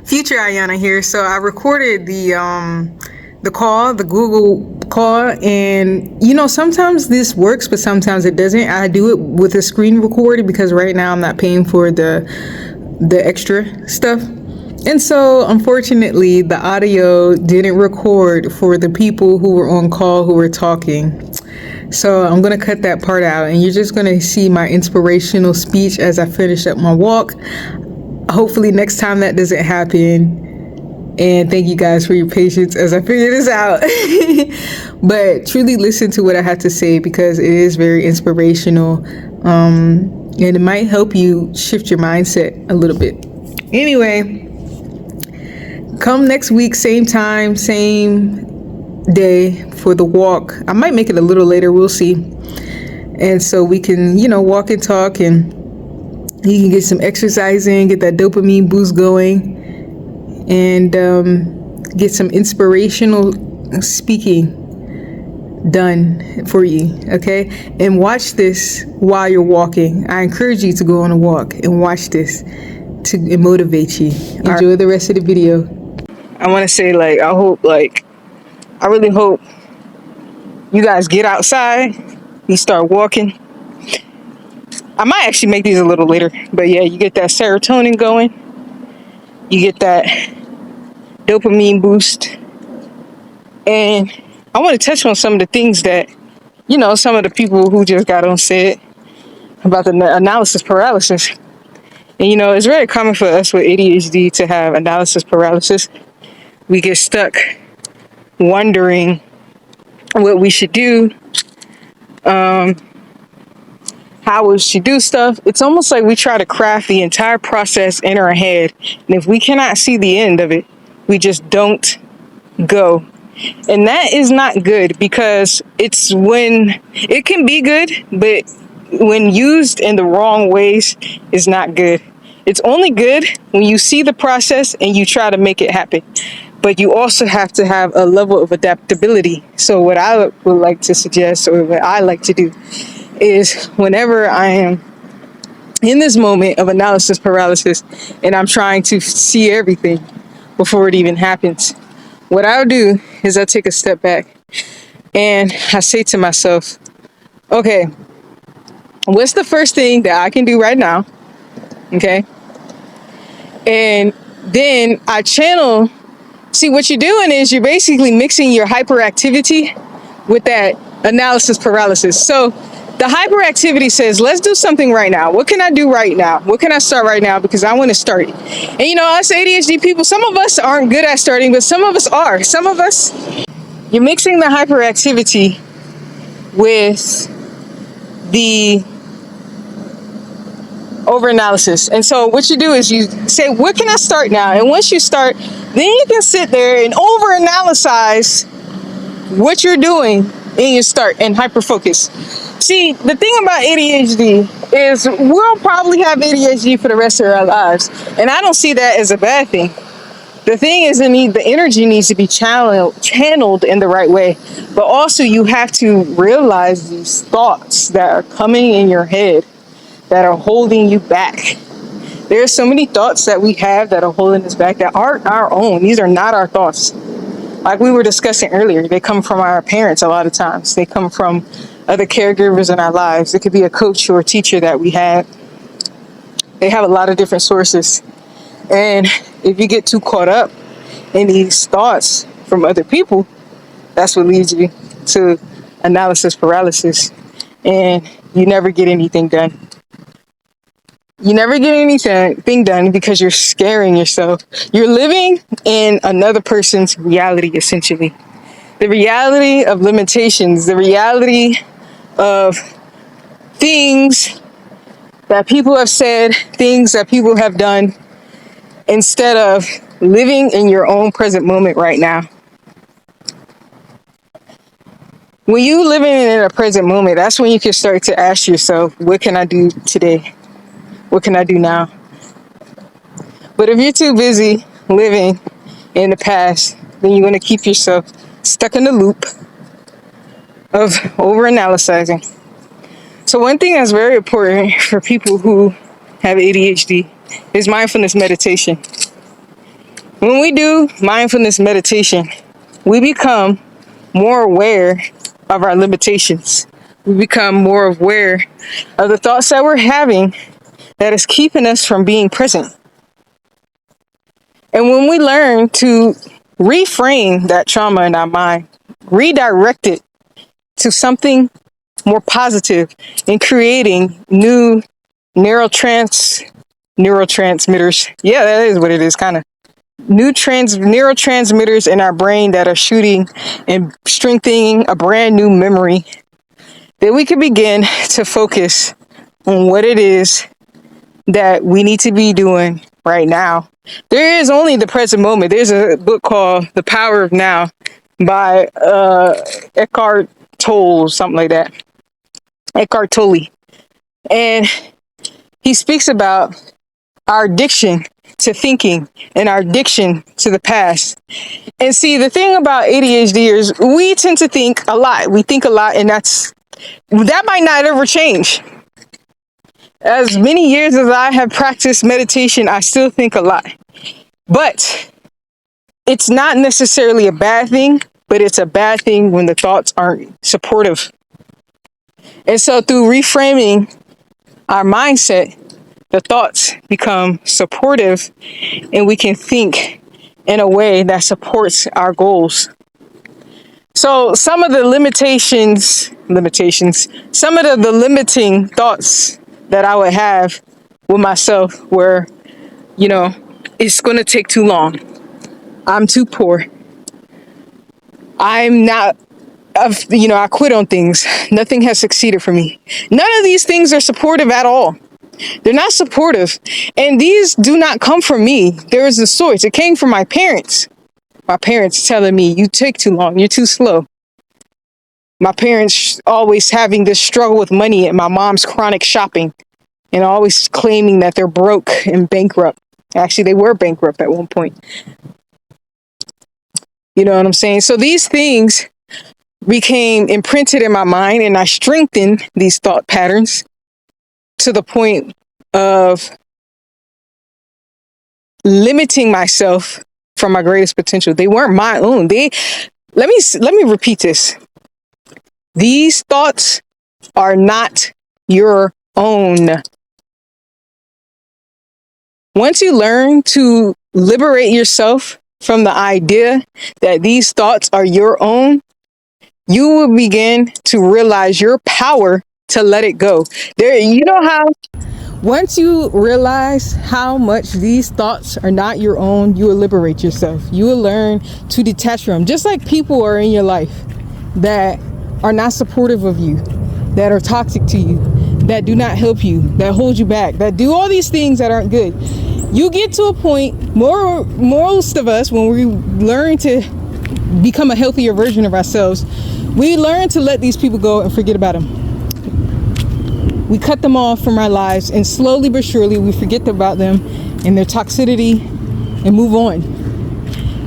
Future Ayana here. So I recorded the call, the Google call, and sometimes this works, but sometimes it doesn't. I do it with a screen recorder because right now I'm not paying for the extra stuff. And so unfortunately the audio didn't record for the people who were on call who were talking. So I'm going to cut that part out and you're just going to see my inspirational speech as I finish up my walk. Hopefully next time that doesn't happen. And thank you guys for your patience as I figure this out. But truly listen to what I have to say because it is very inspirational. And it might help you shift your mindset a little bit. Anyway, come next week, same time, same day for the walk. I might make it a little later, we'll see. And so we can, walk and talk and you can get some exercise in, get that dopamine boost going, and get some inspirational speaking done for you, okay? And watch this while you're walking. I encourage you to go on a walk and watch this to motivate you. Enjoy the rest of the video. I want to say, I really hope you guys get outside, you start walking. I might actually make these a little later, but yeah, you get that serotonin going, you get that dopamine boost, and I want to touch on some of the things that, some of the people who just got on said about the analysis paralysis. And it's very common for us with ADHD to have analysis paralysis. We get stuck wondering what we should do, how we should do stuff. It's almost like we try to craft the entire process in our head. And if we cannot see the end of it, we just don't go. And that is not good because it can be good, but when used in the wrong ways is not good. It's only good when you see the process and you try to make it happen. But you also have to have a level of adaptability. So what I would like to suggest, or what I like to do, is whenever I am in this moment of analysis paralysis and I'm trying to see everything before it even happens, what I'll do is I take a step back and I say to myself, okay, what's the first thing that I can do right now? Okay. And then I channel. See, what you're doing is you're basically mixing your hyperactivity with that analysis paralysis. So the hyperactivity says, let's do something right now. What can I do right now? What can I start right now? Because I want to start. And us ADHD people, some of us aren't good at starting, but some of us are. Some of us, you're mixing the hyperactivity with the overanalysis. And so what you do is you say, what can I start now? And once you start, then you can sit there and overanalyze what you're doing and you start and hyperfocus. See, the thing about ADHD is we'll probably have ADHD for the rest of our lives. And I don't see that as a bad thing. The thing is, the energy needs to be channeled in the right way. But also you have to realize these thoughts that are coming in your head that are holding you back. There are so many thoughts that we have that are holding us back that aren't our own. These are not our thoughts. Like we were discussing earlier, they come from our parents a lot of times. They come from other caregivers in our lives. It could be a coach or a teacher that we had. They have a lot of different sources. And if you get too caught up in these thoughts from other people, that's what leads you to analysis paralysis. And you never get anything done. You never get anything done because you're scaring yourself. You're living in another person's reality, essentially. The reality of limitations, the reality of things that people have said, things that people have done, instead of living in your own present moment right now. When you living in a present moment, that's when you can start to ask yourself, what can I do today? What can I do now? But if you're too busy living in the past, then you're going to keep yourself stuck in the loop of overanalyzing. So one thing that's very important for people who have ADHD is mindfulness meditation. When we do mindfulness meditation, we become more aware of our limitations. We become more aware of the thoughts that we're having that is keeping us from being present. And when we learn to reframe that trauma in our mind, redirect it to something more positive in creating new neurotransmitters. Yeah, that is what it is, kind of. Neurotransmitters in our brain that are shooting and strengthening a brand new memory, that we can begin to focus on what it is that we need to be doing right now. There is only the present moment. There's a book called The Power of Now by Eckhart Tolle, something like that. Eckhart Tolle. And he speaks about our addiction to thinking and our addiction to the past. And see, the thing about ADHD is we tend to think a lot. We think a lot, and that might not ever change. As many years as I have practiced meditation, I still think a lot. But it's not necessarily a bad thing, but it's a bad thing when the thoughts aren't supportive. And so through reframing our mindset, the thoughts become supportive and we can think in a way that supports our goals. So some of the some of the limiting thoughts that I would have with myself were, it's going to take too long. I'm too poor. I'm not, I quit on things. Nothing has succeeded for me. None of these things are supportive at all. They're not supportive. And these do not come from me. There is a source. It came from my parents. My parents telling me, you take too long. You're too slow. My parents always having this struggle with money and my mom's chronic shopping and always claiming that they're broke and bankrupt. Actually, they were bankrupt at one point. You know what I'm saying? So these things became imprinted in my mind and I strengthened these thought patterns to the point of limiting myself from my greatest potential. They weren't my own. Let me repeat this. These thoughts are not your own. Once you learn to liberate yourself from the idea that these thoughts are your own, you will begin to realize your power to let it go. Once you realize how much these thoughts are not your own, you will liberate yourself. You will learn to detach from them. Just like people are in your life that are not supportive of you, that are toxic to you, that do not help you, that hold you back, that do all these things that aren't good. You get to a point, most of us, when we learn to become a healthier version of ourselves, we learn to let these people go and forget about them. We cut them off from our lives, and slowly but surely we forget about them and their toxicity and move on.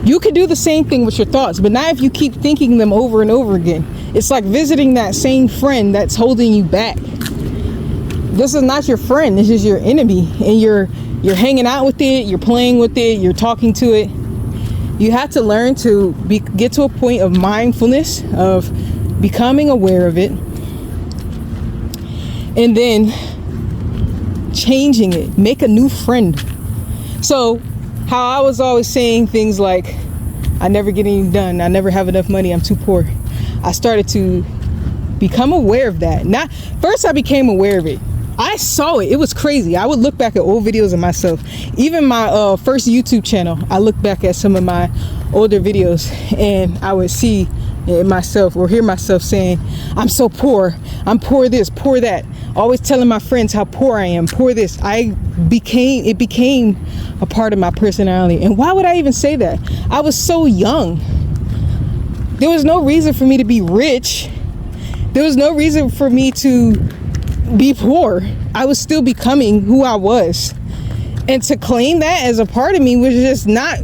You could do the same thing with your thoughts, but not if you keep thinking them over and over again. It's like visiting that same friend that's holding you back. This is not your friend, this is your enemy, and you're hanging out with it, you're playing with it, you're talking to it. You have to learn to get to a point of mindfulness, of becoming aware of it, and then changing it, make a new friend. So how I was always saying things like, I never get anything done, I never have enough money, I'm too poor. I started to become aware of that. First I became aware of it. I saw it. It was crazy. I would look back at old videos of myself. Even my first YouTube channel, I look back at some of my older videos and I would see myself or hear myself saying, I'm so poor. I'm poor this, poor that. Always telling my friends how poor I am, poor this. It became a part of my personality. And why would I even say that? I was so young. There was no reason for me to be rich. There was no reason for me to be poor. I was still becoming who I was. And to claim that as a part of me was just not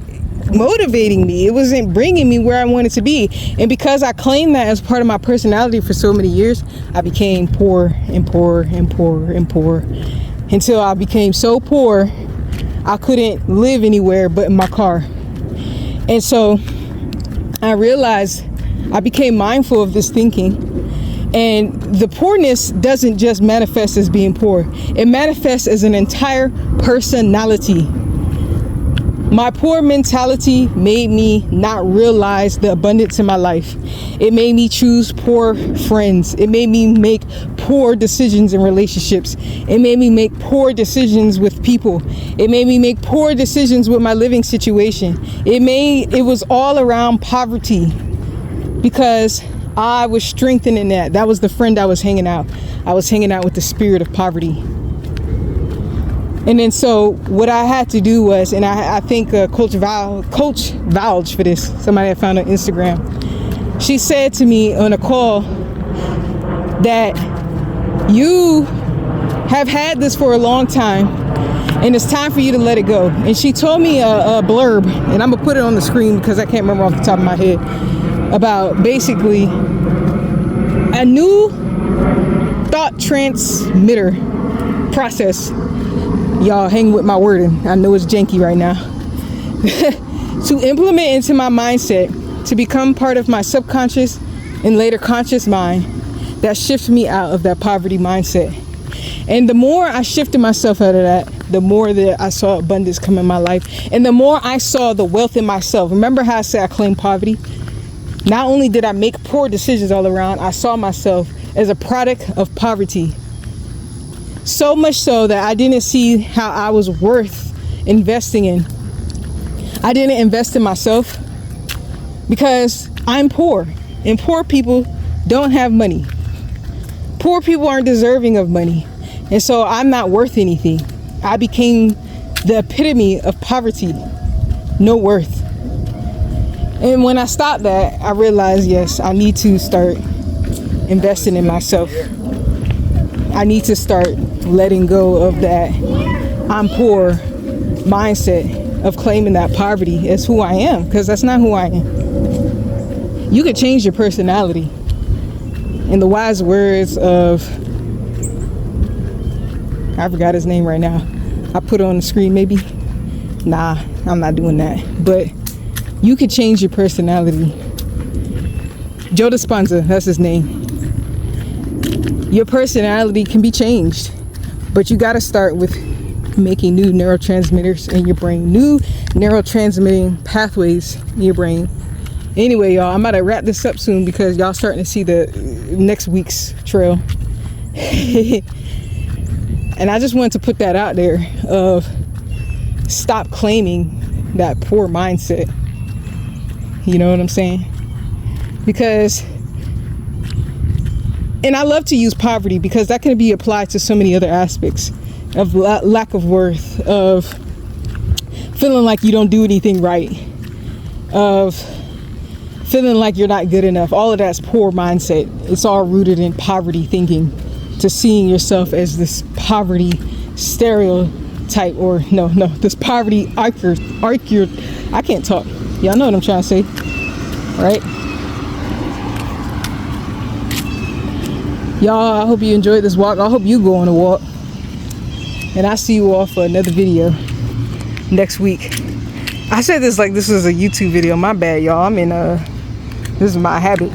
motivating me. It wasn't bringing me where I wanted to be. And because I claimed that as part of my personality for so many years, I became poor and poor and poor and poor until I became so poor I couldn't live anywhere but in my car. And so I realized, I became mindful of this thinking, and the poorness doesn't just manifest as being poor. It manifests as an entire personality. My poor mentality made me not realize the abundance in my life. It made me choose poor friends. It made me make poor decisions in relationships. It made me make poor decisions with people. It made me make poor decisions with my living situation. It was all around poverty, because I was strengthened in that. That was the friend I was hanging out. I was hanging out with the spirit of poverty. And then so what I had to do was, and I think Coach vouched for this, somebody I found on Instagram. She said to me on a call that you have had this for a long time and it's time for you to let it go. And she told me a blurb, and I'm gonna put it on the screen because I can't remember off the top of my head, about basically a new thought transmitter process. Y'all hang with my wording. I know it's janky right now. To implement into my mindset, to become part of my subconscious and later conscious mind that shifts me out of that poverty mindset. And the more I shifted myself out of that, the more that I saw abundance come in my life, and the more I saw the wealth in myself. Remember how I said I claimed poverty? Not only did I make poor decisions all around, I saw myself as a product of poverty. So much so that I didn't see how I was worth investing in. I didn't invest in myself because I'm poor, and poor people don't have money. Poor people aren't deserving of money, and so I'm not worth anything. I became the epitome of poverty, no worth. And when I stopped that, I realized, yes, I need to start investing in myself. I need to start letting go of that I'm poor mindset of claiming that poverty as who I am, because that's not who I am. You could change your personality. In the wise words of, I forgot his name right now. I put it on the screen maybe. Nah, I'm not doing that. But you could change your personality. Joe Dispenza, that's his name. Your personality can be changed, but you got to start with making new neurotransmitters in your brain, new neurotransmitting pathways in your brain. Anyway, y'all, I'm about to wrap this up soon because y'all starting to see the next week's trail. And I just wanted to put that out there of stop claiming that poor mindset. You know what I'm saying? Because, and I love to use poverty because that can be applied to so many other aspects of lack of worth, of feeling like you don't do anything right, of feeling like you're not good enough. All of that's poor mindset. It's all rooted in poverty thinking, to seeing yourself as this poverty stereotype, or this poverty I can't talk. Y'all know what I'm trying to say, right? Y'all, I hope you enjoyed this walk. I hope you go on a walk. And I'll see you all for another video next week. I said this like this was a YouTube video. My bad, y'all. I'm in this is my habit.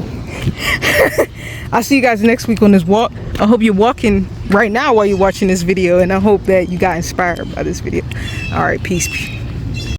I'll see you guys next week on this walk. I hope you're walking right now while you're watching this video, and I hope that you got inspired by this video. All right, peace.